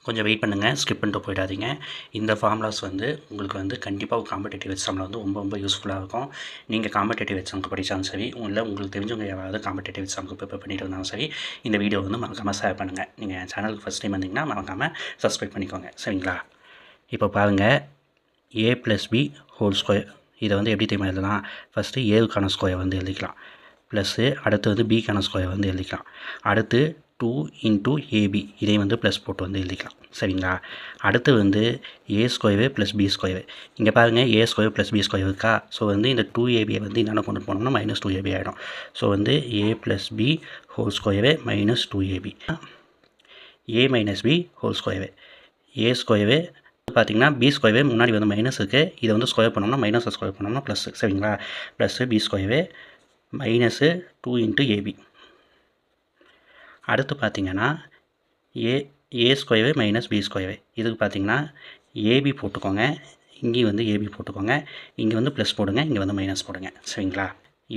கொஞ்சம் வெயிட் பண்ணுங்கள், ஸ்கிப் பண்ணிட்டு போயிடாதீங்க. இந்த ஃபார்முலாஸ் வந்து உங்களுக்கு வந்து கண்டிப்பாக காம்படிட்டிவ் எக்ஸாமில் வந்து ரொம்ப யூஸ்ஃபுல்லாக இருக்கும். நீங்கள் காம்படிட்டிவ் எக்ஸாமுக்கு படித்தாலும் சரி, இல்லை உங்களுக்கு தெரிஞ்சவங்க யாராவது காம்படிட்டிவ் எக்ஸாமுக்கு ப்ரிப்பேர் பண்ணிட்டு இருந்தாலும் சரி, இந்த வீடியோ வந்து மறக்காமல் ஷேர் பண்ணுங்கள். நீங்கள் என் சேனலுக்கு ஃபஸ்ட் டைம் வந்தீங்கன்னா மறக்காமல் சப்ஸ்கிரைப் பண்ணிக்கோங்க, சரிங்களா? இப்போ பாருங்கள், a + b ஹோல் ஸ்கொயர். இதை வந்து எப்படி தெரியுமா எழுதலாம்? ஃபஸ்ட்டு ஏவுக்கான ஸ்கொயர் வந்து எழுதிக்கலாம், ப்ளஸ்ஸு அடுத்து வந்து பிக்கான ஸ்கொயர் வந்து எழுதிக்கலாம், அடுத்து 2 × AB இதை வந்து ப்ளஸ் போட்டு வந்து எழுதிக்கலாம், சரிங்களா? அடுத்து வந்து a² + b². இங்கே பாருங்கள், a² + b² இருக்கா? ஸோ வந்து இந்த 2ab வந்து என்னென்ன கொண்டு போனோம்னா -2ab ஆகிடும். ஸோ வந்து a + b whole square -2ab, a - b whole square, a² பார்த்தீங்கன்னா b² முன்னாடி வந்து மைனஸ் இருக்குது, இதை வந்து ஸ்கொயர் பண்ணோம்னா மைனஸை ஸ்கொயர் பண்ணோம்னா ப்ளஸ், சரிங்களா? Plus b² -2 × ab. அடுத்து பார்த்தீங்கன்னா a² - b². இதுக்கு பார்த்தீங்கன்னா ab போட்டுக்கோங்க, இங்கேயும் வந்து ab போட்டுக்கோங்க, இங்கே வந்து ப்ளஸ் போடுங்க, இங்கே வந்து மைனஸ் போடுங்க, சரிங்களா?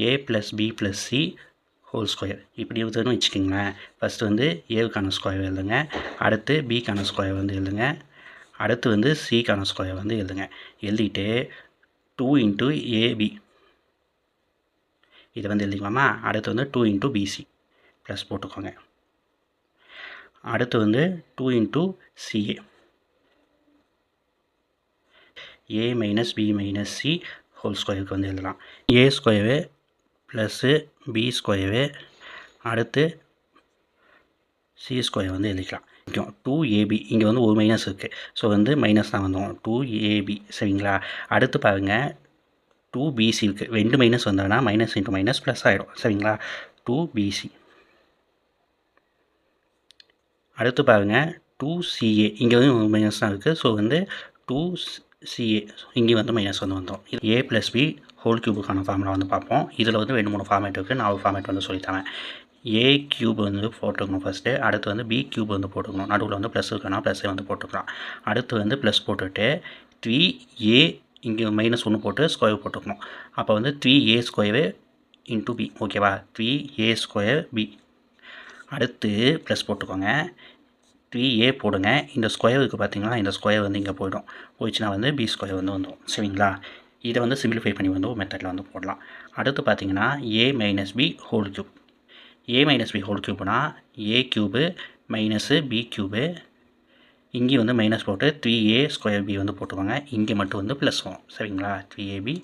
a + b + c whole square இப்படி எழுதுன்னு வச்சுக்கிங்களேன். ஃபஸ்ட்டு வந்து ஏவுக்கான ஸ்கொயர் எழுதுங்க, அடுத்து பிக்கான ஸ்கொயர் வந்து எழுதுங்க, அடுத்து வந்து சிக்கான ஸ்கொயர் வந்து எழுதுங்க. எழுதிட்டு 2 × ab இதை வந்து எழுதிக்கலாமா? அடுத்து வந்து 2 × bc ப்ளஸ் போட்டுக்கோங்க. அடுத்து வந்து 2 × ca, a - b - c whole ஸ்கொயருக்கு வந்து எழுதலாம். a² ப்ளஸ்ஸு b², அடுத்து c² வந்து எழுதிக்கலாம். 2ab இங்கே வந்து ஒரு மைனஸ் இருக்குது, ஸோ வந்து மைனஸ் தான் வந்துடும், 2ab, சரிங்களா? அடுத்து பாருங்கள், 2bc இருக்குது, 2 மைனஸ் வந்தோன்னா மைனஸ் × மைனஸ் ப்ளஸ் ஆகிடும், சரிங்களா? 2bc. அடுத்து பாருங்கள் 2ca, இங்கே வந்து மைனஸ் தான் இருக்குது, ஸோ வந்து 2ca இங்கே வந்து மைனஸ் வந்து வந்துடும். a + b ஹோல் க்யூபுக்கான ஃபார்முலா வந்து பார்ப்போம். இதில் வந்து 2-3 ஃபார்மேட் இருக்குது, நான் ஒரு ஃபார்மேட் வந்து சொல்லித்தரேன். a³ வந்து போட்டுக்கணும் ஃபஸ்ட்டு, அடுத்து வந்து b³ வந்து போட்டுக்கணும், நடுவில் வந்து ப்ளஸ் இருக்குன்னா ப்ளஸ்ஸே வந்து போட்டுக்கலாம். அடுத்து வந்து ப்ளஸ் போட்டுட்டு 3a இங்கே -1 போட்டு ஸ்கொயர் போட்டுக்கணும். அப்போ வந்து 3a² × b, ஓகேவா? 3a² b. அடுத்து ப்ளஸ் போட்டுக்கோங்க, 3a போடுங்க, இந்த ஸ்கொயர் இருக்குது பார்த்தீங்களா? இந்த ஸ்கொயர் வந்து இங்கே போயிடுச்சுன்னா வந்து b² வந்து வந்துடும், சரிங்களா? இதை வந்து சிம்பிளிஃபை பண்ணி வந்து ஒரு மெத்தடில் வந்து போடலாம். அடுத்து பார்த்தீங்கன்னா a - b whole cube. a - b whole க்யூப்னா a³ - b³, இங்கே வந்து மைனஸ் போட்டு 3a² b வந்து போட்டுக்கோங்க, இங்கே மட்டும் வந்து ப்ளஸ் வரும், சரிங்களா? 3ab².